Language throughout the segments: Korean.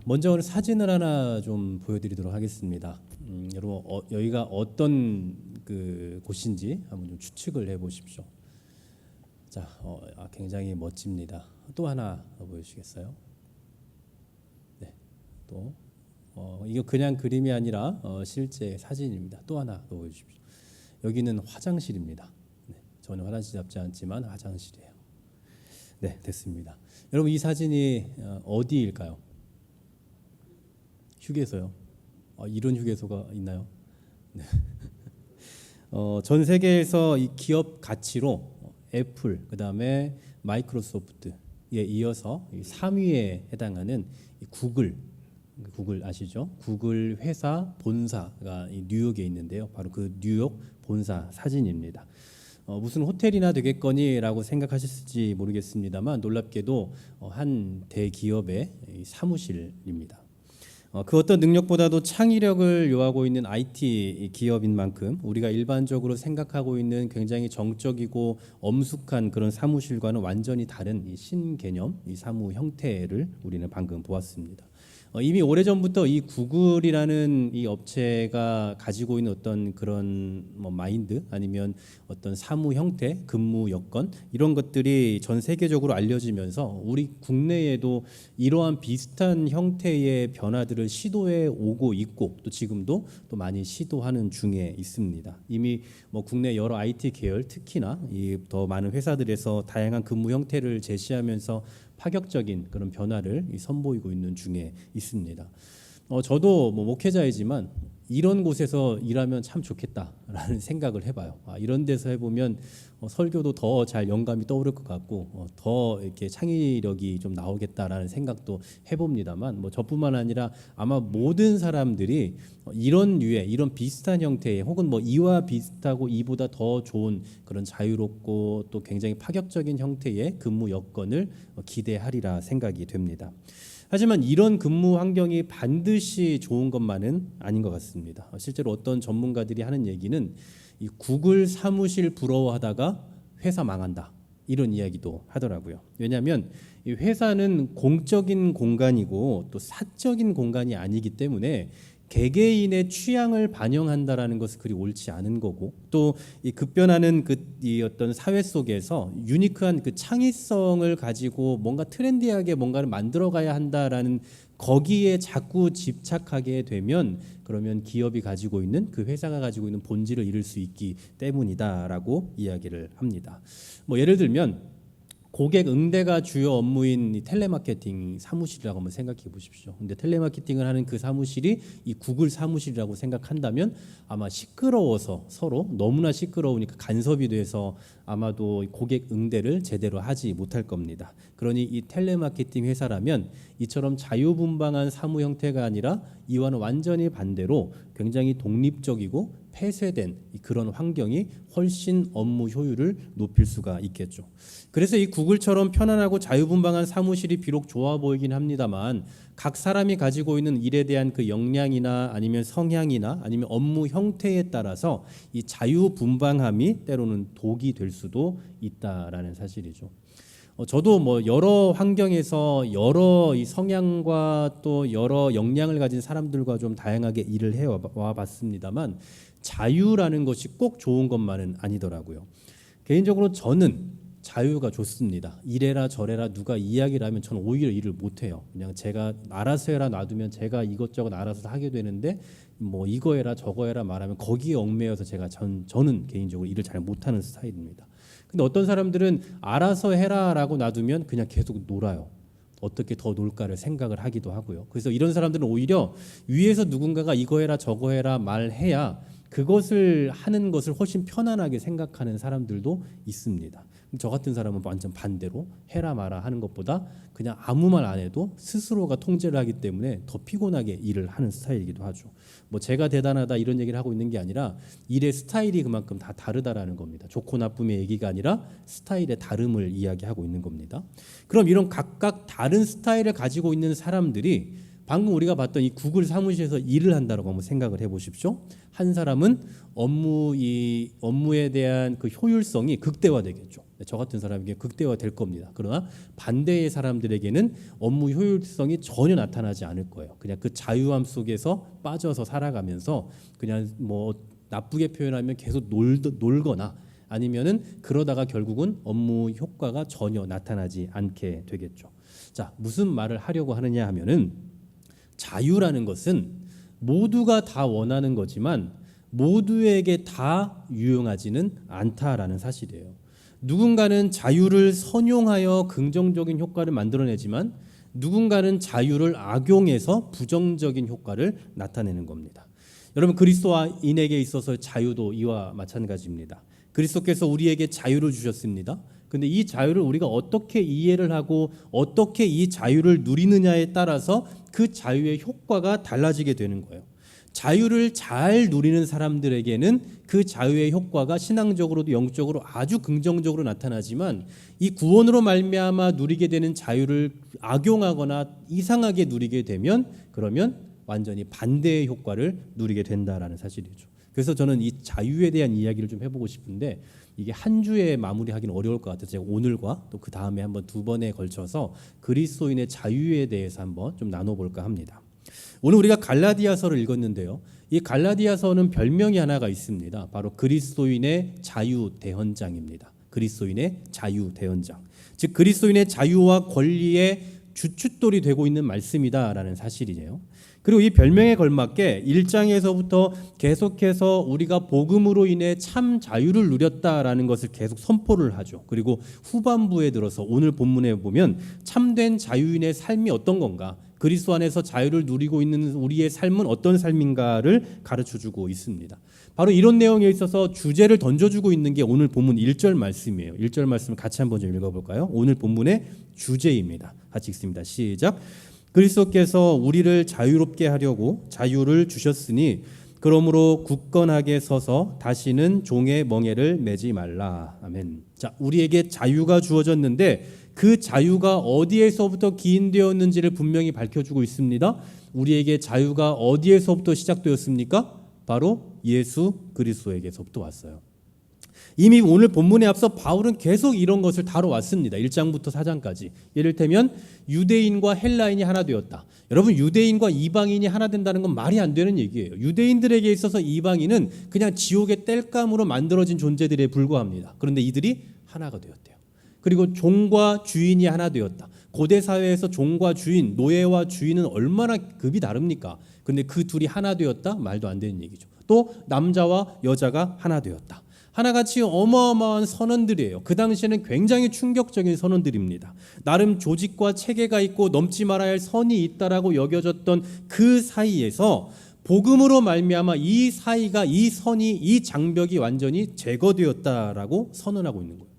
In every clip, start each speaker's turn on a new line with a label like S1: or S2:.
S1: 먼저 오늘 사진을 하나 좀 보여드리도록 하겠습니다. 여러분 여기가 어떤 그 곳인지 한번 좀 추측을 해보십시오. 자, 굉장히 멋집니다. 또 하나 더 보여주시겠어요? 네, 또 이거 그냥 그림이 아니라 실제 사진입니다. 또 하나 더 보여주십시오. 여기는 화장실입니다. 네, 저는 화장실 잡지 않지만 화장실이에요. 네, 됐습니다. 여러분 이 사진이 어디일까요? 휴게소요. 이런 휴게소가 있나요? 네. 전 세계에서 이 기업 가치로 애플, 그다음에 마이크로소프트에 이어서 3위에 해당하는 구글 아시죠? 구글 회사 본사가 뉴욕에 있는데요. 바로 그 뉴욕 본사 사진입니다. 무슨 호텔이나 되겠거니라고 생각하셨을지 모르겠습니다만 놀랍게도 한 대기업의 사무실입니다. 그 어떤 능력보다도 창의력을 요하고 있는 IT 기업인 만큼 우리가 일반적으로 생각하고 있는 굉장히 정적이고 엄숙한 그런 사무실과는 완전히 다른 이 신개념, 이 사무 형태를 우리는 방금 보았습니다. 이미 오래전부터 이 구글이라는 이 업체가 가지고 있는 어떤 그런 마인드 아니면 어떤 사무 형태, 근무 여건 이런 것들이 전 세계적으로 알려지면서 우리 국내에도 이러한 비슷한 형태의 변화들을 시도해 오고 있고 또 지금도 또 많이 시도하는 중에 있습니다. 이미 국내 여러 IT 계열 특히나 이 더 많은 회사들에서 다양한 근무 형태를 제시하면서 파격적인 그런 변화를 선보이고 있는 중에 있습니다. 저도 목회자이지만 이런 곳에서 일하면 참 좋겠다라는 생각을 해봐요. 이런 데서 해보면 설교도 더 잘 영감이 떠오를 것 같고 더 이렇게 창의력이 좀 나오겠다라는 생각도 해봅니다만 저뿐만 아니라 아마 모든 사람들이 이런 류의 이런 비슷한 형태의 혹은 이와 비슷하고 이보다 더 좋은 그런 자유롭고 또 굉장히 파격적인 형태의 근무 여건을 기대하리라 생각이 됩니다. 하지만 이런 근무 환경이 반드시 좋은 것만은 아닌 것 같습니다. 실제로 어떤 전문가들이 하는 얘기는 이 구글 사무실 부러워하다가 회사 망한다 이런 이야기도 하더라고요. 왜냐하면 이 회사는 공적인 공간이고 또 사적인 공간이 아니기 때문에 개개인의 취향을 반영한다라는 것은 그리 옳지 않은 거고 또 이 급변하는 이 어떤 사회 속에서 유니크한 그 창의성을 가지고 뭔가 트렌디하게 뭔가를 만들어가야 한다라는 거기에 자꾸 집착하게 되면 그러면 기업이 가지고 있는 그 회사가 가지고 있는 본질을 잃을 수 있기 때문이다라고 이야기를 합니다. 예를 들면 고객 응대가 주요 업무인 이 텔레마케팅 사무실이라고 한번 생각해 보십시오. 근데 텔레마케팅을 하는 그 사무실이 이 구글 사무실이라고 생각한다면 아마 시끄러워서 서로 너무나 시끄러우니까 간섭이 돼서 아마도 고객 응대를 제대로 하지 못할 겁니다. 그러니 이 텔레마케팅 회사라면 이처럼 자유분방한 사무 형태가 아니라 이와는 완전히 반대로 굉장히 독립적이고 폐쇄된 그런 환경이 훨씬 업무 효율을 높일 수가 있겠죠. 그래서 이 구글처럼 편안하고 자유분방한 사무실이 비록 좋아 보이긴 합니다만 각 사람이 가지고 있는 일에 대한 그 역량이나 아니면 성향이나 아니면 업무 형태에 따라서 이 자유분방함이 때로는 독이 될 수도 있다라는 사실이죠. 저도 여러 환경에서 여러 이 성향과 또 여러 역량을 가진 사람들과 좀 다양하게 일을 해와 봤습니다만 자유라는 것이 꼭 좋은 것만은 아니더라고요. 개인적으로 저는 자유가 좋습니다. 이래라 저래라 누가 이야기를 하면 저는 오히려 일을 못해요. 그냥 제가 알아서 해라 놔두면 제가 이것저것 알아서 하게 되는데 이거 해라 저거 해라 말하면 거기에 얽매여서 저는 개인적으로 일을 잘 못하는 스타일입니다. 근데 어떤 사람들은 알아서 해라라고 놔두면 그냥 계속 놀아요. 어떻게 더 놀까를 생각을 하기도 하고요. 그래서 이런 사람들은 오히려 위에서 누군가가 이거 해라 저거 해라 말해야 그것을 하는 것을 훨씬 편안하게 생각하는 사람들도 있습니다. 저 같은 사람은 완전 반대로 해라 마라 하는 것보다 그냥 아무 말 안 해도 스스로가 통제를 하기 때문에 더 피곤하게 일을 하는 스타일이기도 하죠. 제가 대단하다 이런 얘기를 하고 있는 게 아니라 일의 스타일이 그만큼 다 다르다라는 겁니다. 좋고 나쁨의 얘기가 아니라 스타일의 다름을 이야기하고 있는 겁니다. 그럼 이런 각각 다른 스타일을 가지고 있는 사람들이 방금 우리가 봤던 이 구글 사무실에서 일을 한다고 한번 생각을 해보십시오. 한 사람은 업무에 대한 그 효율성이 극대화되겠죠. 저 같은 사람에게 극대화될 겁니다. 그러나 반대의 사람들에게는 업무 효율성이 전혀 나타나지 않을 거예요. 그냥 그 자유함 속에서 빠져서 살아가면서 그냥 뭐 나쁘게 표현하면 계속 놀거나 아니면은 그러다가 결국은 업무 효과가 전혀 나타나지 않게 되겠죠. 자, 무슨 말을 하려고 하느냐 하면은 자유라는 것은 모두가 다 원하는 거지만 모두에게 다 유용하지는 않다라는 사실이에요. 누군가는 자유를 선용하여 긍정적인 효과를 만들어내지만 누군가는 자유를 악용해서 부정적인 효과를 나타내는 겁니다. 여러분, 그리스도인에게 있어서 자유도 이와 마찬가지입니다. 그리스도께서 우리에게 자유를 주셨습니다. 근데 이 자유를 우리가 어떻게 이해를 하고 어떻게 이 자유를 누리느냐에 따라서 그 자유의 효과가 달라지게 되는 거예요. 자유를 잘 누리는 사람들에게는 그 자유의 효과가 신앙적으로도 영적으로 아주 긍정적으로 나타나지만 이 구원으로 말미암아 누리게 되는 자유를 악용하거나 이상하게 누리게 되면 그러면 완전히 반대의 효과를 누리게 된다라는 사실이죠. 그래서 저는 이 자유에 대한 이야기를 좀 해보고 싶은데 이게 한 주에 마무리하기는 어려울 것 같아서 제가 오늘과 또 그 다음에 한번 두 번에 걸쳐서 그리스도인의 자유에 대해서 한번 좀 나눠볼까 합니다. 오늘 우리가 갈라디아서를 읽었는데요. 이 갈라디아서는 별명이 하나가 있습니다. 바로 그리스도인의 자유대헌장입니다. 그리스도인의 자유대헌장. 즉 그리스도인의 자유와 권리의 주춧돌이 되고 있는 말씀이다라는 사실이에요. 그리고 이 별명에 걸맞게 1장에서부터 계속해서 우리가 복음으로 인해 참 자유를 누렸다라는 것을 계속 선포를 하죠. 그리고 후반부에 들어서 오늘 본문에 보면 참된 자유인의 삶이 어떤 건가, 그리스도 안에서 자유를 누리고 있는 우리의 삶은 어떤 삶인가를 가르쳐주고 있습니다. 바로 이런 내용에 있어서 주제를 던져주고 있는 게 오늘 본문 1절 말씀이에요. 1절 말씀을 같이 한번 좀 읽어볼까요? 오늘 본문의 주제입니다. 같이 읽습니다. 시작. 그리스도께서 우리를 자유롭게 하려고 자유를 주셨으니 그러므로 굳건하게 서서 다시는 종의 멍에를 매지 말라. 아멘. 자, 우리에게 자유가 주어졌는데 그 자유가 어디에서부터 기인되었는지를 분명히 밝혀주고 있습니다. 우리에게 자유가 어디에서부터 시작되었습니까? 바로 예수 그리스도에게서부터 왔어요. 이미 오늘 본문에 앞서 바울은 계속 이런 것을 다뤄왔습니다. 1장부터 4장까지. 예를테면 유대인과 헬라인이 하나 되었다. 여러분, 유대인과 이방인이 하나 된다는 건 말이 안 되는 얘기예요. 유대인들에게 있어서 이방인은 그냥 지옥의 땔감으로 만들어진 존재들에 불과합니다. 그런데 이들이 하나가 되었대요. 그리고 종과 주인이 하나 되었다. 고대 사회에서 종과 주인, 노예와 주인은 얼마나 급이 다릅니까? 그런데 그 둘이 하나 되었다? 말도 안 되는 얘기죠. 또 남자와 여자가 하나 되었다. 하나같이 어마어마한 선언들이에요. 그 당시에는 굉장히 충격적인 선언들입니다. 나름 조직과 체계가 있고 넘지 말아야 할 선이 있다라고 여겨졌던 그 사이에서 복음으로 말미암아 이 사이가, 이 선이, 이 장벽이 완전히 제거되었다라고 선언하고 있는 거예요.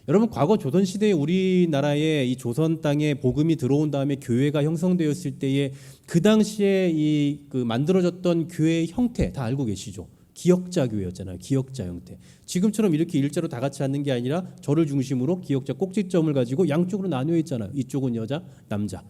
S1: 여러분, 과거 조선시대에 우리나라에 이 조선 땅에 복음이 들어온 다음에 교회가 형성되었을 때에 그 당시에 그 만들어졌던 교회의 형태 다 알고 계시죠? 기역자 교회였잖아요. 기역자 형태. 지금처럼 이렇게 일자로 다 같이 앉는 게 아니라 저를 중심으로 기역자 꼭지점을 가지고 양쪽으로 나뉘어 있잖아요. 이쪽은 여자, 남자.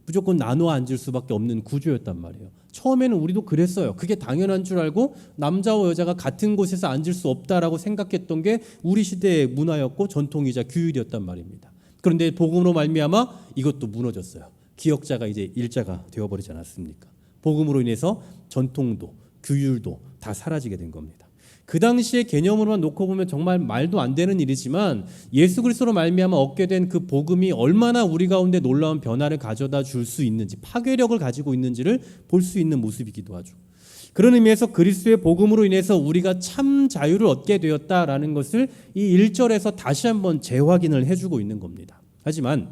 S1: 무조건 나눠 앉을 수밖에 없는 구조였단 말이에요. 처음에는 우리도 그랬어요. 그게 당연한 줄 알고 남자와 여자가 같은 곳에서 앉을 수 없다라고 생각했던 게 우리 시대의 문화였고 전통이자 규율이었단 말입니다. 그런데 복음으로 말미암아 이것도 무너졌어요. 기역자가 이제 일자가 되어버리지 않았습니까? 복음으로 인해서 전통도 규율도 다 사라지게 된 겁니다. 그 당시의 개념으로만 놓고 보면 정말 말도 안 되는 일이지만 예수 그리스도로 말미암아 얻게 된 그 복음이 얼마나 우리 가운데 놀라운 변화를 가져다 줄 수 있는지, 파괴력을 가지고 있는지를 볼 수 있는 모습이기도 하죠. 그런 의미에서 그리스도의 복음으로 인해서 우리가 참 자유를 얻게 되었다라는 것을 이 1절에서 다시 한번 재확인을 해주고 있는 겁니다. 하지만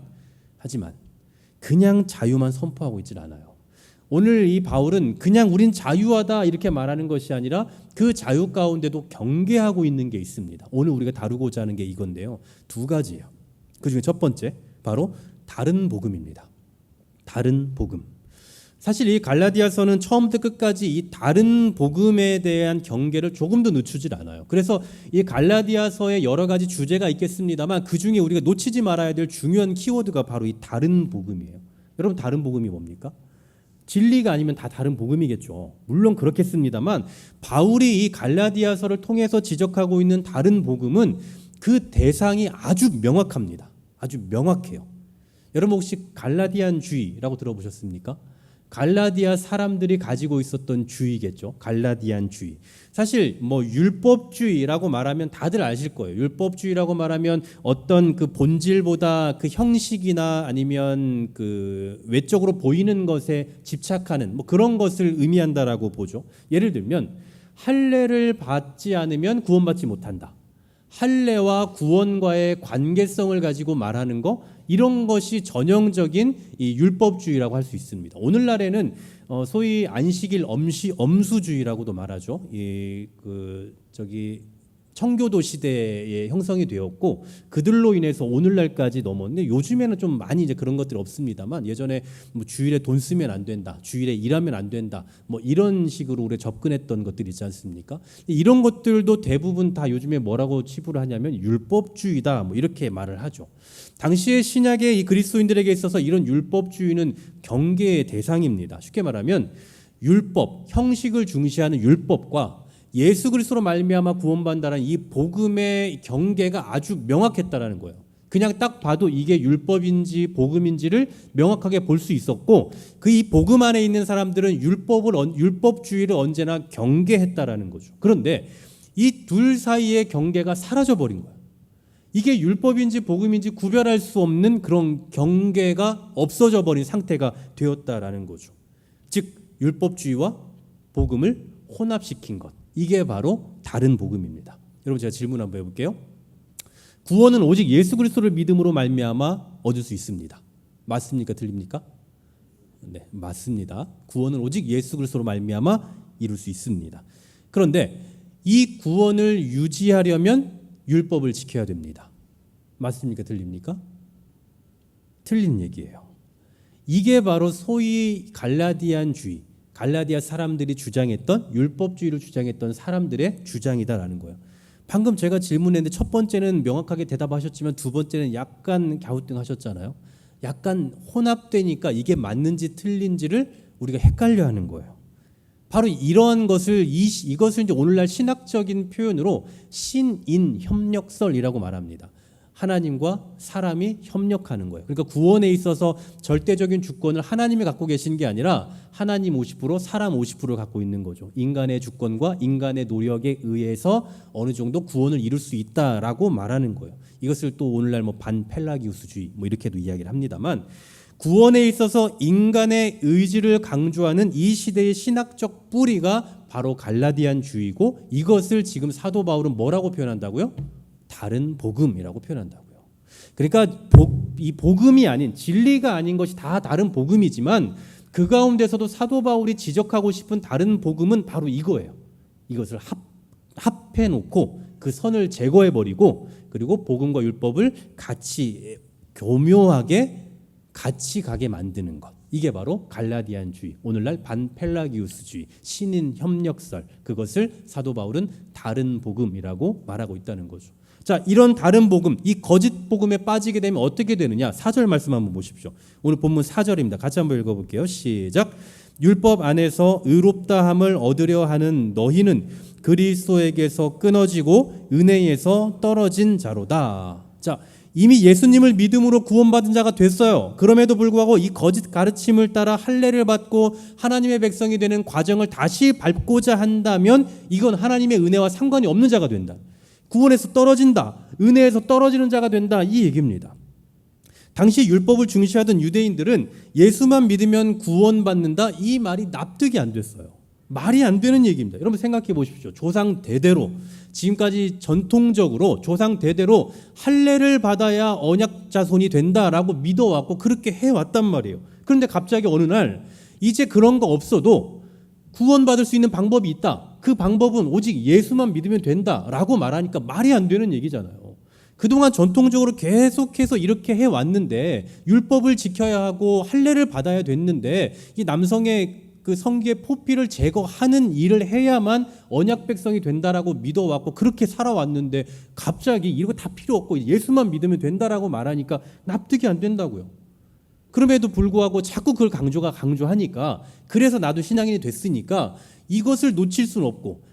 S1: 그냥 자유만 선포하고 있질 않아요. 오늘 이 바울은 그냥 우린 자유하다 이렇게 말하는 것이 아니라 그 자유 가운데도 경계하고 있는 게 있습니다. 오늘 우리가 다루고자 하는 게 이건데요. 두 가지예요. 그중에 첫 번째, 바로 다른 복음입니다. 다른 복음. 사실 이 갈라디아서는 처음부터 끝까지 이 다른 복음에 대한 경계를 조금도 늦추질 않아요. 그래서 이 갈라디아서에 여러 가지 주제가 있겠습니다만 그중에 우리가 놓치지 말아야 될 중요한 키워드가 바로 이 다른 복음이에요. 여러분, 다른 복음이 뭡니까? 진리가 아니면 다 다른 복음이겠죠. 물론 그렇겠습니다만 바울이 이 갈라디아서를 통해서 지적하고 있는 다른 복음은 그 대상이 아주 명확합니다. 아주 명확해요. 여러분 혹시 갈라디안주의라고 들어보셨습니까? 갈라디아 사람들이 가지고 있었던 주의겠죠. 갈라디안주의. 사실 뭐 율법주의라고 말하면 다들 아실 거예요. 율법주의라고 말하면 어떤 그 본질보다 그 형식이나 아니면 그 외적으로 보이는 것에 집착하는 뭐 그런 것을 의미한다라고 보죠. 예를 들면 할례를 받지 않으면 구원받지 못한다. 할례와 구원과의 관계성을 가지고 말하는 거, 이런 것이 전형적인 이 율법주의라고 할 수 있습니다. 오늘날에는 소위 안식일 엄수주의라고도 말하죠. 청교도 시대에 형성이 되었고 그들로 인해서 오늘날까지 넘었는데 요즘에는 좀 많이 이제 그런 것들이 없습니다만 예전에 뭐 주일에 돈 쓰면 안 된다, 주일에 일하면 안 된다, 뭐 이런 식으로 우리 접근했던 것들 있지 않습니까? 이런 것들도 대부분 다 요즘에 뭐라고 치부를 하냐면 율법주의다, 뭐 이렇게 말을 하죠. 당시의 신약의 이 그리스도인들에게 있어서 이런 율법주의는 경계의 대상입니다. 쉽게 말하면 율법, 형식을 중시하는 율법과 예수 그리스도로 말미암아 구원받는다는 이 복음의 경계가 아주 명확했다라는 거예요. 그냥 딱 봐도 이게 율법인지 복음인지를 명확하게 볼 수 있었고 그 이 복음 안에 있는 사람들은 율법주의를 언제나 경계했다라는 거죠. 그런데 이 둘 사이의 경계가 사라져 버린 거예요. 이게 율법인지 복음인지 구별할 수 없는 그런 경계가 없어져 버린 상태가 되었다라는 거죠. 즉 율법주의와 복음을 혼합시킨 것. 이게 바로 다른 복음입니다. 여러분 제가 질문 한번 해볼게요. 구원은 오직 예수 그리스도를 믿음으로 말미암아 얻을 수 있습니다. 맞습니까? 틀립니까? 네, 맞습니다. 구원은 오직 예수 그리스도로 말미암아 이룰 수 있습니다. 그런데 이 구원을 유지하려면 율법을 지켜야 됩니다. 맞습니까? 틀립니까? 틀린 얘기예요. 이게 바로 소위 갈라디안주의, 갈라디아 사람들이 주장했던 율법주의를 주장했던 사람들의 주장이다라는 거예요. 방금 제가 질문했는데 첫 번째는 명확하게 대답하셨지만 두 번째는 약간 갸우뚱하셨잖아요. 약간 혼합되니까 이게 맞는지 틀린지를 우리가 헷갈려하는 거예요. 바로 이러한 것을 이것을 이제 오늘날 신학적인 표현으로 신인 협력설이라고 말합니다. 하나님과 사람이 협력하는 거예요. 그러니까 구원에 있어서 절대적인 주권을 하나님이 갖고 계신 게 아니라 하나님 50%, 사람 50%를 갖고 있는 거죠. 인간의 주권과 인간의 노력에 의해서 어느 정도 구원을 이룰 수 있다라고 말하는 거예요. 이것을 또 오늘날 뭐 반펠라기우스주의 뭐 이렇게도 이야기를 합니다만 구원에 있어서 인간의 의지를 강조하는 이 시대의 신학적 뿌리가 바로 갈라디안주의고 이것을 지금 사도 바울은 뭐라고 표현한다고요? 다른 복음이라고 표현한다고요. 그러니까 이 복음이 아닌 진리가 아닌 것이 다 다른 복음이지만 그 가운데서도 사도 바울이 지적하고 싶은 다른 복음은 바로 이거예요. 이것을 합해놓고 그 선을 제거해버리고 그리고 복음과 율법을 같이 교묘하게 같이 가게 만드는 것. 이게 바로 갈라디안주의, 오늘날 반펠라기우스주의, 신인 협력설, 그것을 사도 바울은 다른 복음이라고 말하고 있다는 거죠. 자, 이런 다른 복음, 이 거짓 복음에 빠지게 되면 어떻게 되느냐? 4절 말씀 한번 보십시오. 오늘 본문 4절입니다. 같이 한번 읽어볼게요. 시작. 율법 안에서 의롭다함을 얻으려 하는 너희는 그리스도에게서 끊어지고 은혜에서 떨어진 자로다. 자, 이미 예수님을 믿음으로 구원받은 자가 됐어요. 그럼에도 불구하고 이 거짓 가르침을 따라 할례를 받고 하나님의 백성이 되는 과정을 다시 밟고자 한다면 이건 하나님의 은혜와 상관이 없는 자가 된다. 구원에서 떨어진다, 은혜에서 떨어지는 자가 된다, 이 얘기입니다. 당시 율법을 중시하던 유대인들은 예수만 믿으면 구원받는다, 이 말이 납득이 안 됐어요. 말이 안 되는 얘기입니다. 여러분 생각해 보십시오. 조상 대대로 지금까지 전통적으로 조상 대대로 할례를 받아야 언약 자손이 된다라고 믿어왔고 그렇게 해왔단 말이에요. 그런데 갑자기 어느 날 이제 그런 거 없어도 구원받을 수 있는 방법이 있다. 그 방법은 오직 예수만 믿으면 된다라고 말하니까 말이 안 되는 얘기잖아요. 그동안 전통적으로 계속해서 이렇게 해왔는데 율법을 지켜야 하고 할례를 받아야 됐는데 이 남성의 그 성기의 포피를 제거하는 일을 해야만 언약 백성이 된다라고 믿어왔고 그렇게 살아왔는데 갑자기 이거 다 필요 없고 예수만 믿으면 된다라고 말하니까 납득이 안 된다고요. 그럼에도 불구하고 자꾸 그걸 강조하니까 그래서 나도 신앙인이 됐으니까 이것을 놓칠 수는 없고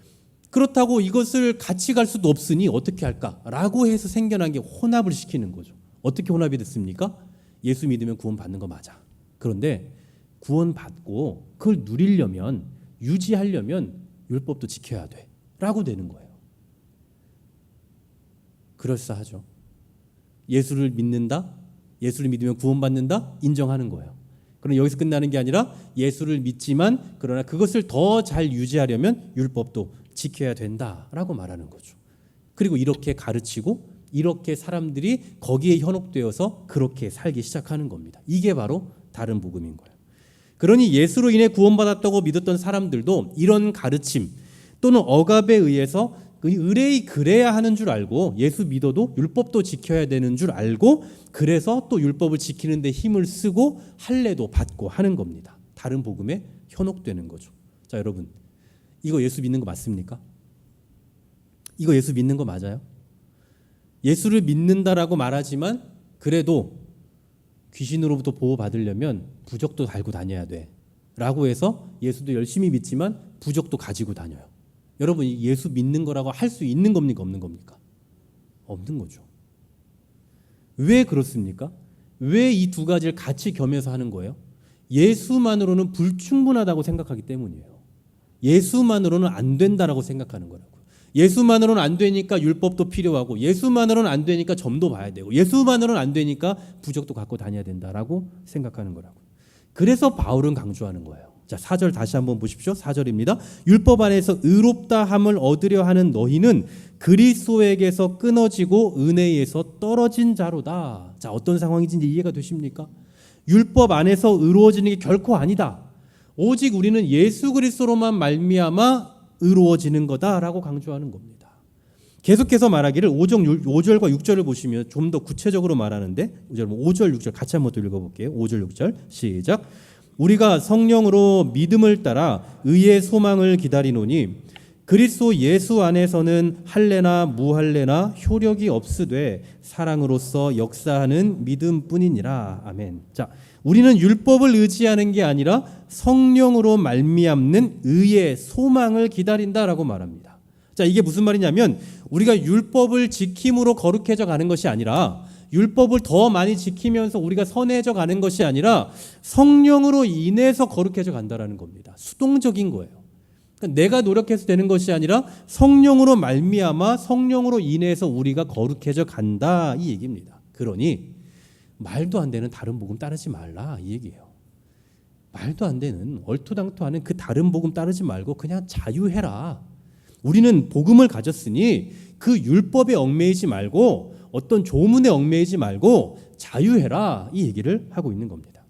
S1: 그렇다고 이것을 같이 갈 수도 없으니 어떻게 할까라고 해서 생겨난 게 혼합을 시키는 거죠. 어떻게 혼합이 됐습니까? 예수 믿으면 구원받는 거 맞아. 그런데 구원받고 그걸 누리려면 유지하려면 율법도 지켜야 돼 라고 되는 거예요. 그럴싸하죠. 예수를 믿는다? 예수를 믿으면 구원받는다? 인정하는 거예요. 그럼 여기서 끝나는 게 아니라 예수를 믿지만 그러나 그것을 더 잘 유지하려면 율법도 지켜야 된다라고 말하는 거죠. 그리고 이렇게 가르치고 이렇게 사람들이 거기에 현혹되어서 그렇게 살기 시작하는 겁니다. 이게 바로 다른 복음인 거예요. 그러니 예수로 인해 구원받았다고 믿었던 사람들도 이런 가르침 또는 억압에 의해서 의뢰이 그래야 하는 줄 알고 예수 믿어도 율법도 지켜야 되는 줄 알고 그래서 또 율법을 지키는 데 힘을 쓰고 할례도 받고 하는 겁니다. 다른 복음에 현혹되는 거죠. 자, 여러분, 이거 예수 믿는 거 맞습니까? 이거 예수 믿는 거 맞아요? 예수를 믿는다라고 말하지만 그래도 귀신으로부터 보호받으려면 부적도 달고 다녀야 돼 라고 해서 예수도 열심히 믿지만 부적도 가지고 다녀요. 여러분, 예수 믿는 거라고 할 수 있는 겁니까? 없는 겁니까? 없는 거죠. 왜 그렇습니까? 왜 이 두 가지를 같이 겸해서 하는 거예요? 예수만으로는 불충분하다고 생각하기 때문이에요. 예수만으로는 안 된다라고 생각하는 거라고요. 예수만으로는 안 되니까 율법도 필요하고 예수만으로는 안 되니까 점도 봐야 되고 예수만으로는 안 되니까 부적도 갖고 다녀야 된다라고 생각하는 거라고요. 그래서 바울은 강조하는 거예요. 자, 4절 다시 한번 보십시오. 4절입니다. 율법 안에서 의롭다 함을 얻으려 하는 너희는 그리스도에게서 끊어지고 은혜에서 떨어진 자로다. 자, 어떤 상황인지 이해가 되십니까? 율법 안에서 의로워지는 게 결코 아니다. 오직 우리는 예수 그리스도로만 말미암아 의로워지는 거다라고 강조하는 겁니다. 계속해서 말하기를 5절과 6절을 보시면 좀 더 구체적으로 말하는데 5절, 6절 같이 한번 또 읽어볼게요. 5절, 6절 시작. 우리가 성령으로 믿음을 따라 의의 소망을 기다리노니 그리스도 예수 안에서는 할례나 무할례나 효력이 없으되 사랑으로서 역사하는 믿음뿐이니라. 아멘. 자, 우리는 율법을 의지하는 게 아니라 성령으로 말미암는 의의 소망을 기다린다라고 말합니다. 자, 이게 무슨 말이냐면 우리가 율법을 지킴으로 거룩해져 가는 것이 아니라 율법을 더 많이 지키면서 우리가 선해져 가는 것이 아니라 성령으로 인해서 거룩해져 간다라는 겁니다. 수동적인 거예요. 그러니까 내가 노력해서 되는 것이 아니라 성령으로 말미암아 성령으로 인해서 우리가 거룩해져 간다 이 얘기입니다. 그러니 말도 안 되는 다른 복음 따르지 말라 이 얘기예요. 말도 안 되는 얼토당토하는 그 다른 복음 따르지 말고 그냥 자유해라. 우리는 복음을 가졌으니 그 율법에 얽매이지 말고 어떤 조문에 얽매이지 말고 자유해라 이 얘기를 하고 있는 겁니다.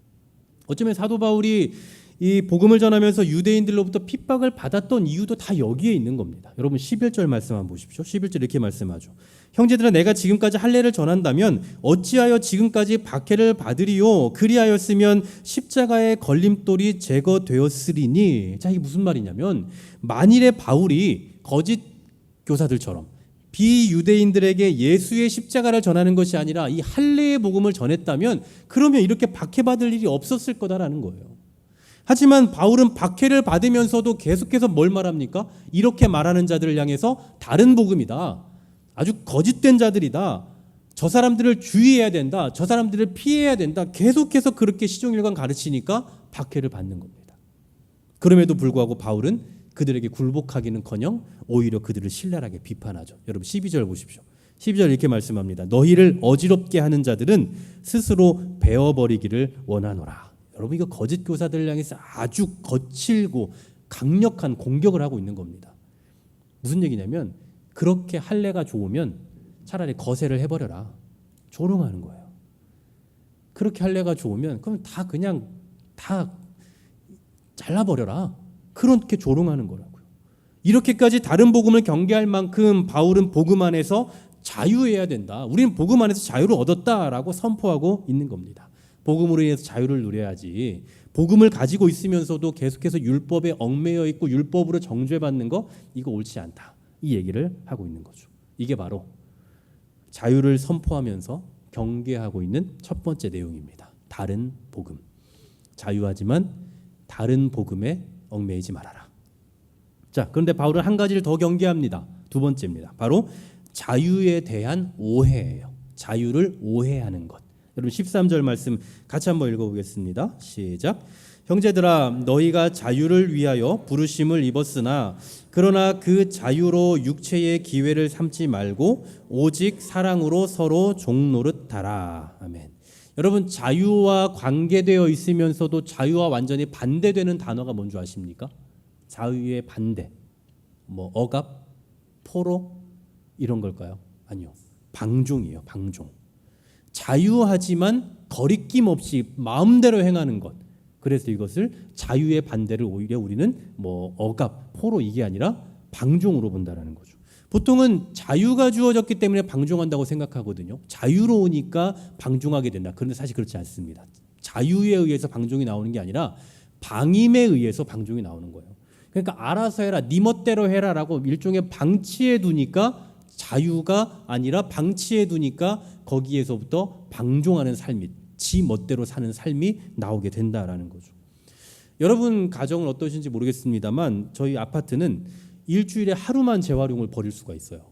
S1: 어쩌면 사도 바울이 이 복음을 전하면서 유대인들로부터 핍박을 받았던 이유도 다 여기에 있는 겁니다. 여러분 11절 말씀 한번 보십시오. 11절 이렇게 말씀하죠. 형제들아 내가 지금까지 할례를 전한다면 어찌하여 지금까지 박해를 받으리요? 그리하였으면 십자가의 걸림돌이 제거되었으리니. 자, 이게 무슨 말이냐면 만일에 바울이 거짓 교사들처럼 비유대인들에게 예수의 십자가를 전하는 것이 아니라 이 할례의 복음을 전했다면 그러면 이렇게 박해받을 일이 없었을 거다라는 거예요. 하지만 바울은 박해를 받으면서도 계속해서 뭘 말합니까? 이렇게 말하는 자들을 향해서 다른 복음이다. 아주 거짓된 자들이다. 저 사람들을 주의해야 된다. 저 사람들을 피해야 된다. 계속해서 그렇게 시종일관 가르치니까 박해를 받는 겁니다. 그럼에도 불구하고 바울은 그들에게 굴복하기는커녕 오히려 그들을 신랄하게 비판하죠. 여러분 12절 보십시오. 12절 이렇게 말씀합니다. 너희를 어지럽게 하는 자들은 스스로 베어버리기를 원하노라. 여러분 이거 거짓 교사들 향해서 아주 거칠고 강력한 공격을 하고 있는 겁니다. 무슨 얘기냐면 그렇게 할례가 좋으면 차라리 거세를 해버려라. 조롱하는 거예요. 그렇게 할례가 좋으면 그럼 다 그냥 다 잘라버려라. 그렇게 조롱하는 거라고요. 이렇게까지 다른 복음을 경계할 만큼 바울은 복음 안에서 자유해야 된다. 우리는 복음 안에서 자유를 얻었다라고 선포하고 있는 겁니다. 복음으로 인해서 자유를 누려야지. 복음을 가지고 있으면서도 계속해서 율법에 얽매여 있고 율법으로 정죄받는 거 이거 옳지 않다. 이 얘기를 하고 있는 거죠. 이게 바로 자유를 선포하면서 경계하고 있는 첫 번째 내용입니다. 다른 복음. 자유하지만 다른 복음에 얽매이지 말아라. 자, 그런데 바울은 한 가지를 더 경계합니다. 두 번째입니다. 바로 자유에 대한 오해예요. 자유를 오해하는 것. 여러분 13절 말씀 같이 한번 읽어보겠습니다. 시작. 형제들아 너희가 자유를 위하여 부르심을 입었으나 그러나 그 자유로 육체의 기회를 삼지 말고 오직 사랑으로 서로 종노릇하라. 아멘. 여러분 자유와 관계되어 있으면서도 자유와 완전히 반대되는 단어가 뭔지 아십니까? 자유의 반대. 뭐 억압, 포로 이런 걸까요? 아니요. 방종이에요. 방종. 자유하지만 거리낌 없이 마음대로 행하는 것. 그래서 이것을 자유의 반대를 오히려 우리는 뭐 억압, 포로 이게 아니라 방종으로 본다라는 거죠. 보통은 자유가 주어졌기 때문에 방종한다고 생각하거든요. 자유로우니까 방종하게 된다. 그런데 사실 그렇지 않습니다. 자유에 의해서 방종이 나오는 게 아니라 방임에 의해서 방종이 나오는 거예요. 그러니까 알아서 해라, 네 멋대로 해라라고 일종의 방치해 두니까 자유가 아니라 방치해 두니까 거기에서부터 방종하는 삶이, 지 멋대로 사는 삶이 나오게 된다라는 거죠. 여러분 가정은 어떠신지 모르겠습니다만 저희 아파트는 일주일에 하루만 재활용을 버릴 수가 있어요.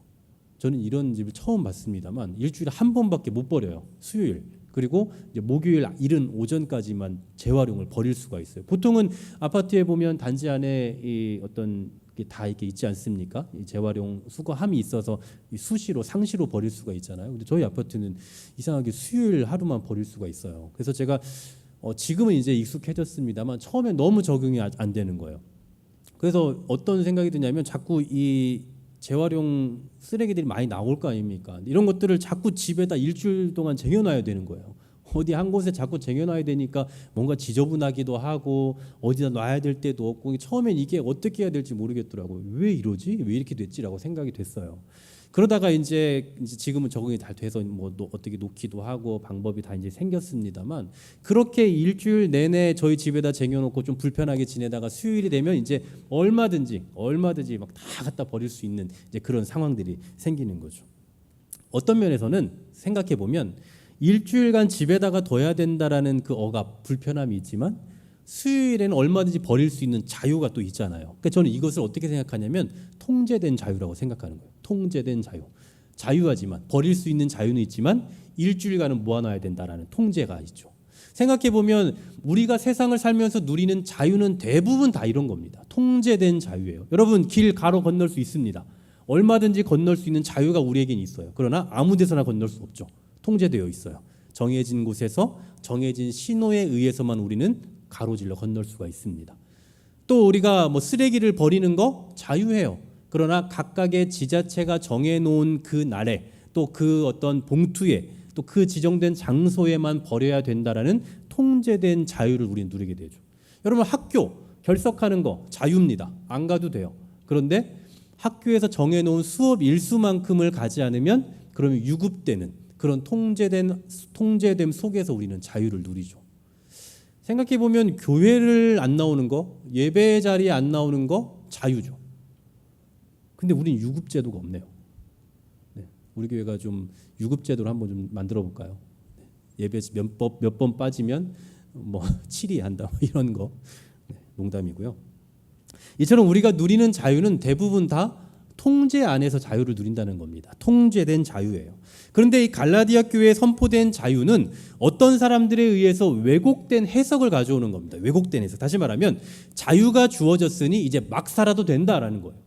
S1: 저는 이런 집을 처음 봤습니다만 일주일에 한 번밖에 못 버려요. 수요일 그리고 이제 목요일 이른 오전까지만 재활용을 버릴 수가 있어요. 보통은 아파트에 보면 단지 안에 이 어떤 다 이렇게 있지 않습니까? 이 재활용 수거함이 있어서 수시로 상시로 버릴 수가 있잖아요. 근데 저희 아파트는 이상하게 수요일 하루만 버릴 수가 있어요. 그래서 제가 지금은 이제 익숙해졌습니다만 처음에 너무 적응이 안 되는 거예요. 그래서 어떤 생각이 드냐면 자꾸 이 재활용 쓰레기들이 많이 나올 거 아닙니까? 이런 것들을 자꾸 집에다 일주일 동안 쟁여놔야 되는 거예요. 어디 한 곳에 자꾸 쟁여놔야 되니까 뭔가 지저분하기도 하고 어디다 놔야 될 때도 없고 처음엔 이게 어떻게 해야 될지 모르겠더라고요. 왜 이러지? 왜 이렇게 됐지라고 생각이 됐어요. 그러다가 이제 지금은 적응이 다 돼서 뭐 어떻게 놓기도 하고 방법이 다 이제 생겼습니다만 그렇게 일주일 내내 저희 집에다 쟁여놓고 좀 불편하게 지내다가 수요일이 되면 이제 얼마든지 막 다 갖다 버릴 수 있는 이제 그런 상황들이 생기는 거죠. 어떤 면에서는 생각해 보면 일주일간 집에다가 둬야 된다라는 그 억압, 불편함이 있지만 수요일에는 얼마든지 버릴 수 있는 자유가 또 있잖아요. 그러니까 저는 이것을 어떻게 생각하냐면 통제된 자유라고 생각하는 거예요. 통제된 자유. 자유하지만 버릴 수 있는 자유는 있지만 일주일간은 모아놔야 된다라는 통제가 있죠. 생각해 보면 우리가 세상을 살면서 누리는 자유는 대부분 다 이런 겁니다. 통제된 자유예요. 여러분 길 가로 건널 수 있습니다. 얼마든지 건널 수 있는 자유가 우리에겐 있어요. 그러나 아무 데서나 건널 수 없죠. 통제되어 있어요. 정해진 곳에서 정해진 신호에 의해서만 우리는 가로질러 건널 수가 있습니다. 또 우리가 뭐 쓰레기를 버리는 거 자유해요. 그러나 각각의 지자체가 정해놓은 그 날에 또 그 어떤 봉투에 또 그 지정된 장소에만 버려야 된다라는 통제된 자유를 우리는 누리게 되죠. 여러분 학교 결석하는 거 자유입니다. 안 가도 돼요. 그런데 학교에서 정해놓은 수업 일수만큼을 가지 않으면 그러면 유급되는 그런 통제됨 속에서 우리는 자유를 누리죠. 생각해 보면 교회를 안 나오는 거, 예배 자리에 안 나오는 거 자유죠. 근데 우리는 유급제도가 없네요. 네, 우리 교회가 좀 유급제도를 한번 좀 만들어 볼까요? 예배 몇 번 빠지면 뭐 치리한다 뭐 이런 거. 네, 농담이고요. 이처럼 우리가 누리는 자유는 대부분 다 통제 안에서 자유를 누린다는 겁니다. 통제된 자유예요. 그런데 이 갈라디아 교회에 선포된 자유는 어떤 사람들에 의해서 왜곡된 해석을 가져오는 겁니다. 왜곡된 해석. 다시 말하면 자유가 주어졌으니 이제 막 살아도 된다라는 거예요.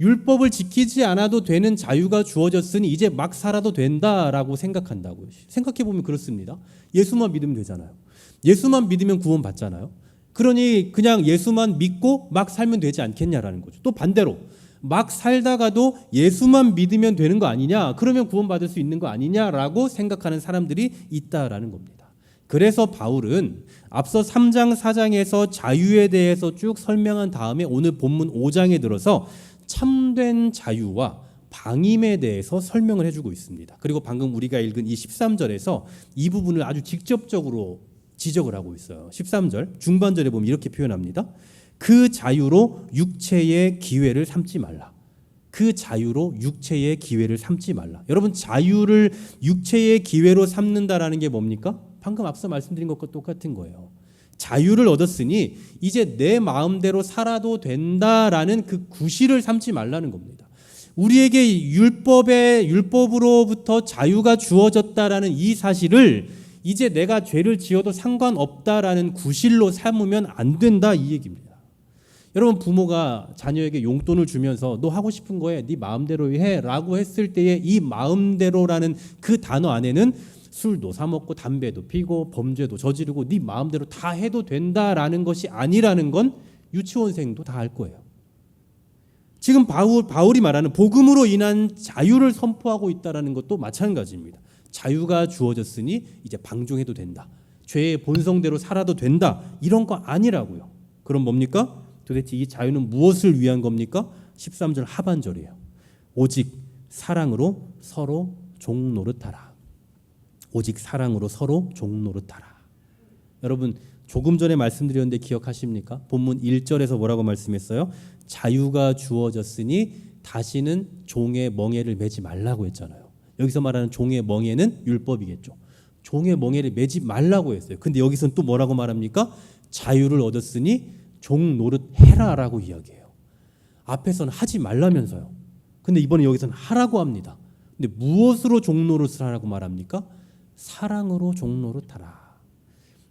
S1: 율법을 지키지 않아도 되는 자유가 주어졌으니 이제 막 살아도 된다라고 생각한다고요. 생각해보면 그렇습니다. 예수만 믿으면 되잖아요. 예수만 믿으면 구원 받잖아요. 그러니 그냥 예수만 믿고 막 살면 되지 않겠냐라는 거죠. 또 반대로 막 살다가도 예수만 믿으면 되는 거 아니냐, 그러면 구원받을 수 있는 거 아니냐라고 생각하는 사람들이 있다라는 겁니다. 그래서 바울은 앞서 3장 4장에서 자유에 대해서 쭉 설명한 다음에 오늘 본문 5장에 들어서 참된 자유와 방임에 대해서 설명을 해주고 있습니다. 그리고 방금 우리가 읽은 이 13절에서 이 부분을 아주 직접적으로 지적을 하고 있어요. 13절 중반절에 보면 이렇게 표현합니다. 그 자유로 육체의 기회를 삼지 말라. 그 자유로 육체의 기회를 삼지 말라. 여러분 자유를 육체의 기회로 삼는다라는 게 뭡니까? 방금 앞서 말씀드린 것과 똑같은 거예요. 자유를 얻었으니 이제 내 마음대로 살아도 된다라는 그 구실을 삼지 말라는 겁니다. 우리에게 율법으로부터 자유가 주어졌다라는 이 사실을 이제 내가 죄를 지어도 상관없다라는 구실로 삼으면 안 된다, 이 얘기입니다. 여러분, 부모가 자녀에게 용돈을 주면서 너 하고 싶은 거에 네 마음대로 해라고 했을 때의 이 마음대로라는 그 단어 안에는 술도 사 먹고 담배도 피고 범죄도 저지르고 네 마음대로 다 해도 된다라는 것이 아니라는 건 유치원생도 다 알 거예요. 지금 바울이 말하는 복음으로 인한 자유를 선포하고 있다는 것도 마찬가지입니다. 자유가 주어졌으니 이제 방종해도 된다. 죄의 본성대로 살아도 된다. 이런 거 아니라고요. 그럼 뭡니까? 도대체 이 자유는 무엇을 위한 겁니까? 13절 하반절이에요. 오직 사랑으로 서로 종노릇하라. 오직 사랑으로 서로 종노릇하라. 여러분, 조금 전에 말씀드렸는데 기억하십니까? 본문 1절에서 뭐라고 말씀했어요? 자유가 주어졌으니 다시는 종의 멍에를 매지 말라고 했잖아요. 여기서 말하는 종의 멍에는 율법이겠죠. 종의 멍에를 매지 말라고 했어요. 근데 여기서는 또 뭐라고 말합니까? 자유를 얻었으니 종 노릇해라라고 이야기해요. 앞에서는 하지 말라면서요. 근데 이번에 여기서는 하라고 합니다. 근데 무엇으로 종 노릇을 하라고 말합니까? 사랑으로 종 노릇하라.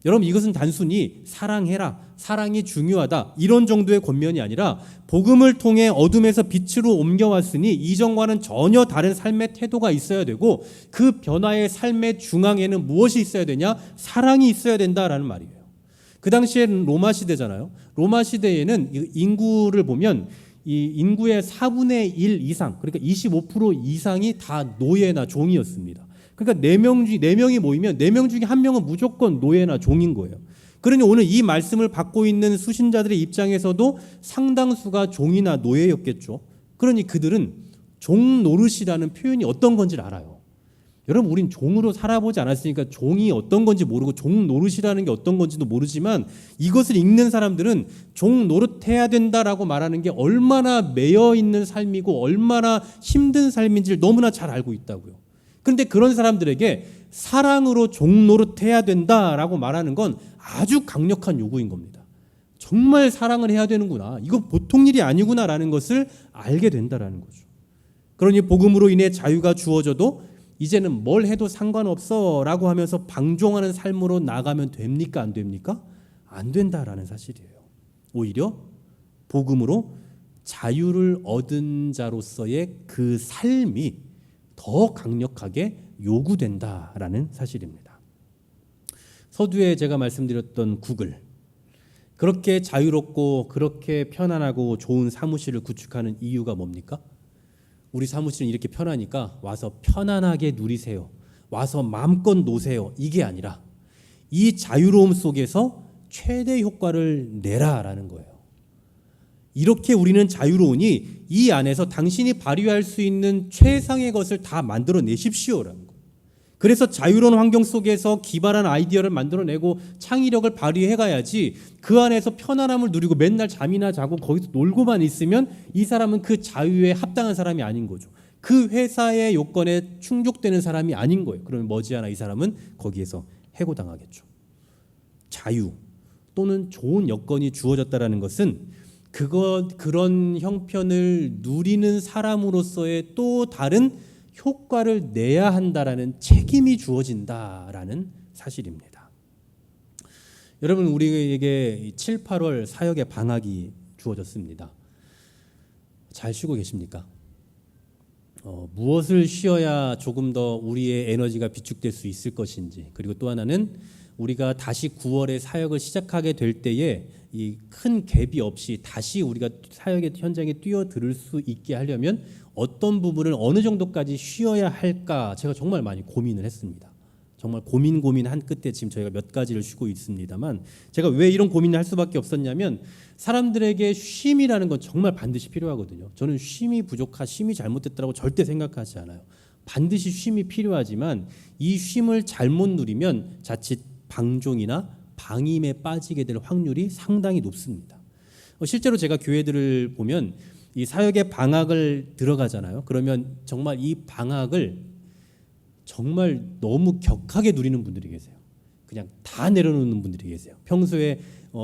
S1: 여러분, 이것은 단순히 사랑해라, 사랑이 중요하다 이런 정도의 권면이 아니라 복음을 통해 어둠에서 빛으로 옮겨왔으니 이전과는 전혀 다른 삶의 태도가 있어야 되고 그 변화의 삶의 중앙에는 무엇이 있어야 되냐? 사랑이 있어야 된다라는 말이에요. 그 당시에는 로마 시대잖아요. 로마 시대에는 인구를 보면 이 인구의 4분의 1 이상, 그러니까 25% 이상이 다 노예나 종이었습니다. 그러니까 4명이 모이면 4명 중에 1명은 무조건 노예나 종인 거예요. 그러니 오늘 이 말씀을 받고 있는 수신자들의 입장에서도 상당수가 종이나 노예였겠죠. 그러니 그들은 종 노릇이라는 표현이 어떤 건지를 알아요. 여러분, 우린 종으로 살아보지 않았으니까 종이 어떤 건지 모르고 종 노릇이라는 게 어떤 건지도 모르지만 이것을 읽는 사람들은 종 노릇해야 된다라고 말하는 게 얼마나 매여 있는 삶이고 얼마나 힘든 삶인지를 너무나 잘 알고 있다고요. 그런데 그런 사람들에게 사랑으로 종 노릇해야 된다라고 말하는 건 아주 강력한 요구인 겁니다. 정말 사랑을 해야 되는구나, 이거 보통 일이 아니구나라는 것을 알게 된다라는 거죠. 그러니 복음으로 인해 자유가 주어져도 이제는 뭘 해도 상관없어 라고 하면서 방종하는 삶으로 나가면 됩니까? 안 됩니까? 안 된다라는 사실이에요. 오히려 복음으로 자유를 얻은 자로서의 그 삶이 더 강력하게 요구된다라는 사실입니다. 서두에 제가 말씀드렸던 구글, 그렇게 자유롭고 그렇게 편안하고 좋은 사무실을 구축하는 이유가 뭡니까? 우리 사무실은 이렇게 편하니까 와서 편안하게 누리세요, 와서 마음껏 노세요, 이게 아니라 이 자유로움 속에서 최대 효과를 내라라는 거예요. 이렇게 우리는 자유로우니 이 안에서 당신이 발휘할 수 있는 최상의 것을 다 만들어내십시오라는 거예요. 그래서 자유로운 환경 속에서 기발한 아이디어를 만들어내고 창의력을 발휘해가야지 그 안에서 편안함을 누리고 맨날 잠이나 자고 거기서 놀고만 있으면 이 사람은 그 자유에 합당한 사람이 아닌 거죠. 그 회사의 요건에 충족되는 사람이 아닌 거예요. 그러면 머지않아 이 사람은 거기에서 해고당하겠죠. 자유 또는 좋은 여건이 주어졌다는 것은 그런 형편을 누리는 사람으로서의 또 다른 효과를 내야 한다라는 책임이 주어진다라는 사실입니다. 여러분, 우리에게 7, 8월 사역의 방학이 주어졌습니다. 잘 쉬고 계십니까? 무엇을 쉬어야 조금 더 우리의 에너지가 비축될 수 있을 것인지, 그리고 또 하나는 우리가 다시 9월에 사역을 시작하게 될 때에 이 큰 갭이 없이 다시 우리가 사역의 현장에 뛰어들 수 있게 하려면 어떤 부분을 어느 정도까지 쉬어야 할까, 제가 정말 많이 고민을 했습니다. 정말 고민한 끝에 지금 저희가 몇 가지를 쉬고 있습니다만, 제가 왜 이런 고민을 할 수밖에 없었냐면 사람들에게 쉼이라는 건 정말 반드시 필요하거든요. 저는 쉼이 잘못됐다고 절대 생각하지 않아요. 반드시 쉼이 필요하지만 이 쉼을 잘못 누리면 자칫 방종이나 방임에 빠지게 될 확률이 상당히 높습니다. 실제로 제가 교회들을 보면 이 사역의 방학을 들어가잖아요. 그러면 정말 이 방학을 정말 너무 격하게 누리는 분들이 계세요. 그냥 다 내려놓는 분들이 계세요. 평소에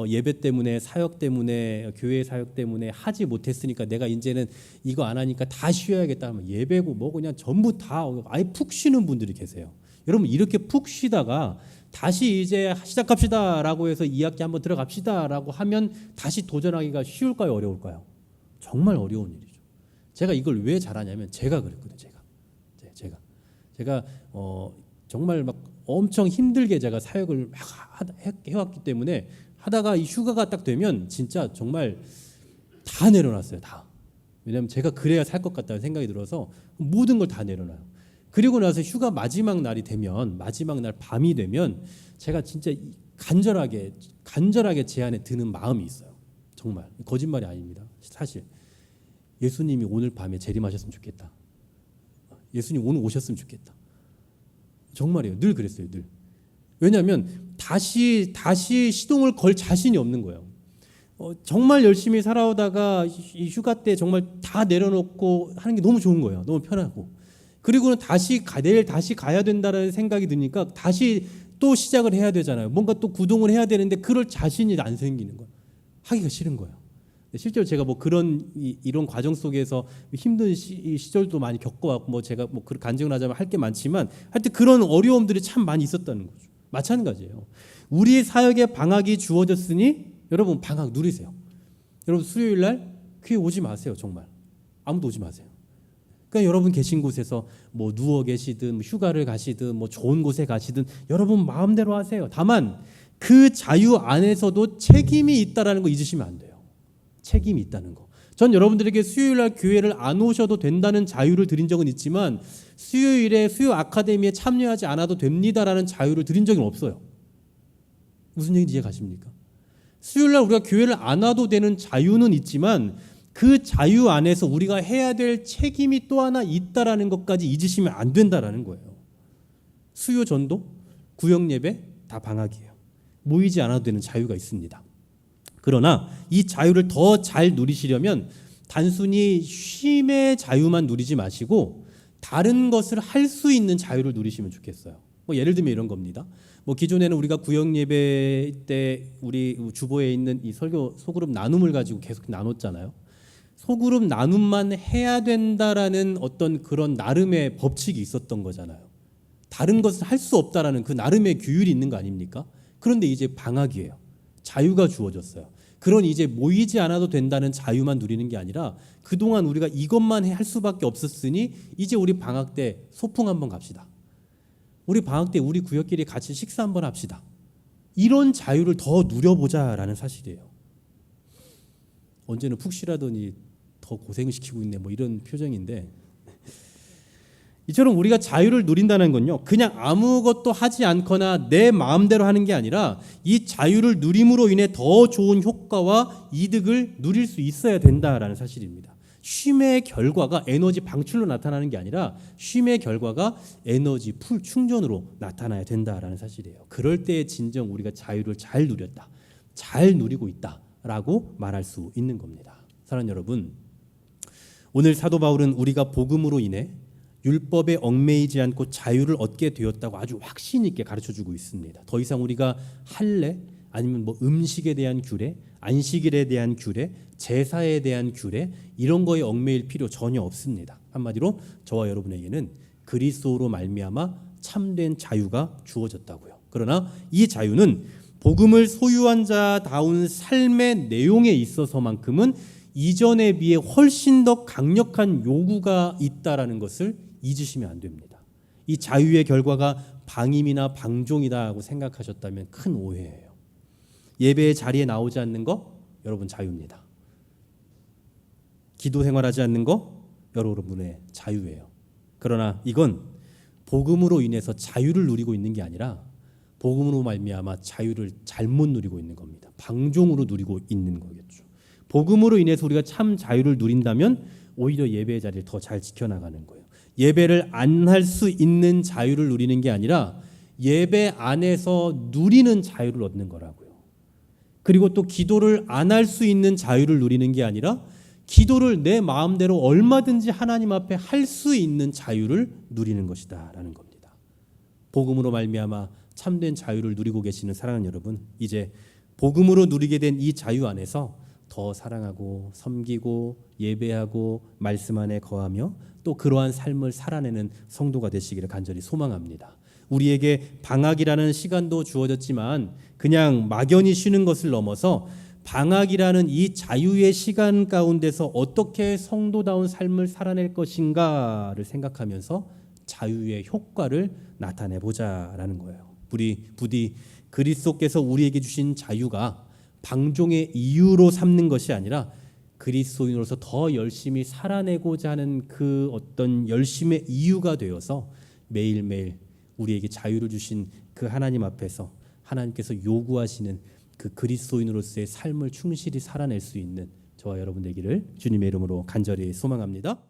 S1: 예배 때문에 사역 때문에 교회 사역 때문에 하지 못했으니까 내가 이제는 이거 안 하니까 다 쉬어야겠다 하면 예배고 뭐 그냥 전부 다 아예 푹 쉬는 분들이 계세요. 여러분 이렇게 푹 쉬다가 다시 이제 시작합시다라고 해서 2학기 한번 들어갑시다라고 하면 다시 도전하기가 쉬울까요, 어려울까요? 정말 어려운 일이죠. 제가 이걸 왜 잘하냐면 제가 그랬거든요. 제가 정말 막 엄청 힘들게 제가 사역을 막 해왔기 때문에 하다가 이 휴가가 딱 되면 진짜 정말 다 내려놨어요. 다. 왜냐하면 제가 그래야 살 것 같다는 생각이 들어서 모든 걸 다 내려놔요. 그리고 나서 휴가 마지막 날이 되면 마지막 날 밤이 되면 제가 진짜 간절하게 제 안에 드는 마음이 있어요. 정말 거짓말이 아닙니다. 사실 예수님이 오늘 밤에 재림하셨으면 좋겠다. 예수님 오늘 오셨으면 좋겠다. 정말이에요. 늘 그랬어요. 늘. 왜냐하면 다시 시동을 걸 자신이 없는 거예요. 정말 열심히 살아오다가 이 휴가 때 정말 다 내려놓고 하는 게 너무 좋은 거예요. 너무 편하고. 그리고는 내일 다시 가야 된다는 생각이 드니까 다시 또 시작을 해야 되잖아요. 뭔가 또 구동을 해야 되는데 그럴 자신이 안 생기는 거예요. 하기가 싫은 거예요. 실제로 제가 뭐 이런 과정 속에서 힘든 시절도 많이 겪어왔고 뭐 제가 뭐 간증을 하자면 할 게 많지만 하여튼 그런 어려움들이 참 많이 있었다는 거죠. 마찬가지예요. 우리 사역에 방학이 주어졌으니 여러분 방학 누리세요. 여러분 수요일 날 교회 오지 마세요. 정말 아무도 오지 마세요. 그러니까 여러분 계신 곳에서 뭐 누워 계시든 뭐 휴가를 가시든 뭐 좋은 곳에 가시든 여러분 마음대로 하세요. 다만 그 자유 안에서도 책임이 있다라는 거 잊으시면 안 돼요. 책임이 있다는 거. 전 여러분들에게 수요일 날 교회를 안 오셔도 된다는 자유를 드린 적은 있지만 수요일에 수요 아카데미에 참여하지 않아도 됩니다라는 자유를 드린 적은 없어요. 무슨 얘기인지 이해 가십니까? 수요일 날 우리가 교회를 안 와도 되는 자유는 있지만 그 자유 안에서 우리가 해야 될 책임이 또 하나 있다라는 것까지 잊으시면 안 된다라는 거예요. 수요 전도, 구역 예배 다 방학이에요. 모이지 않아도 되는 자유가 있습니다. 그러나 이 자유를 더 잘 누리시려면 단순히 쉼의 자유만 누리지 마시고 다른 것을 할 수 있는 자유를 누리시면 좋겠어요. 뭐 예를 들면 이런 겁니다. 뭐 기존에는 우리가 구역 예배 때 우리 주보에 있는 이 설교 소그룹 나눔을 가지고 계속 나눴잖아요. 소그룹 나눔만 해야 된다라는 어떤 그런 나름의 법칙이 있었던 거잖아요. 다른 것을 할 수 없다라는 그 나름의 규율이 있는 거 아닙니까? 그런데 이제 방학이에요. 자유가 주어졌어요. 그런 이제 모이지 않아도 된다는 자유만 누리는 게 아니라 그동안 우리가 이것만 할 수밖에 없었으니 이제 우리 방학 때 소풍 한번 갑시다. 우리 방학 때 우리 구역끼리 같이 식사 한번 합시다. 이런 자유를 더 누려보자라는 사실이에요. 언제는 푹 쉬라더니 더 고생을 시키고 있네 뭐 이런 표정인데 이처럼 우리가 자유를 누린다는 건요 그냥 아무것도 하지 않거나 내 마음대로 하는 게 아니라 이 자유를 누림으로 인해 더 좋은 효과와 이득을 누릴 수 있어야 된다라는 사실입니다. 쉼의 결과가 에너지 방출로 나타나는 게 아니라 쉼의 결과가 에너지 풀 충전으로 나타나야 된다라는 사실이에요. 그럴 때 진정 우리가 자유를 잘 누렸다, 잘 누리고 있다라고 말할 수 있는 겁니다. 사랑하는 여러분, 오늘 사도 바울은 우리가 복음으로 인해 율법에 얽매이지 않고 자유를 얻게 되었다고 아주 확신 있게 가르쳐주고 있습니다. 더 이상 우리가 할례 아니면 뭐 음식에 대한 규례, 안식일에 대한 규례, 제사에 대한 규례 이런 거에 얽매일 필요 전혀 없습니다. 한마디로 저와 여러분에게는 그리스도로 말미암아 참된 자유가 주어졌다고요. 그러나 이 자유는 복음을 소유한 자다운 삶의 내용에 있어서만큼은 이전에 비해 훨씬 더 강력한 요구가 있다라는 것을 잊으시면 안 됩니다. 이 자유의 결과가 방임이나 방종이다고 생각하셨다면 큰 오해예요. 예배의 자리에 나오지 않는 거 여러분 자유입니다. 기도 생활하지 않는 거 여러분의 자유예요. 그러나 이건 복음으로 인해서 자유를 누리고 있는 게 아니라 복음으로 말미암아 자유를 잘못 누리고 있는 겁니다. 방종으로 누리고 있는 거겠죠. 복음으로 인해서 우리가 참 자유를 누린다면 오히려 예배의 자리를 더 잘 지켜나가는 거예요. 예배를 안 할 수 있는 자유를 누리는 게 아니라 예배 안에서 누리는 자유를 얻는 거라고요. 그리고 또 기도를 안 할 수 있는 자유를 누리는 게 아니라 기도를 내 마음대로 얼마든지 하나님 앞에 할 수 있는 자유를 누리는 것이다라는 겁니다. 복음으로 말미암아 참된 자유를 누리고 계시는 사랑하는 여러분, 이제 복음으로 누리게 된 이 자유 안에서 더 사랑하고 섬기고 예배하고 말씀 안에 거하며 또 그러한 삶을 살아내는 성도가 되시기를 간절히 소망합니다. 우리에게 방학이라는 시간도 주어졌지만 그냥 막연히 쉬는 것을 넘어서 방학이라는 이 자유의 시간 가운데서 어떻게 성도다운 삶을 살아낼 것인가를 생각하면서 자유의 효과를 나타내보자라는 거예요. 부디 그리스도께서 우리에게 주신 자유가 방종의 이유로 삼는 것이 아니라 그리스도인으로서 더 열심히 살아내고자 하는 그 어떤 열심의 이유가 되어서 매일매일 우리에게 자유를 주신 그 하나님 앞에서 하나님께서 요구하시는 그 그리스도인으로서의 삶을 충실히 살아낼 수 있는 저와 여러분 되기를 주님의 이름으로 간절히 소망합니다.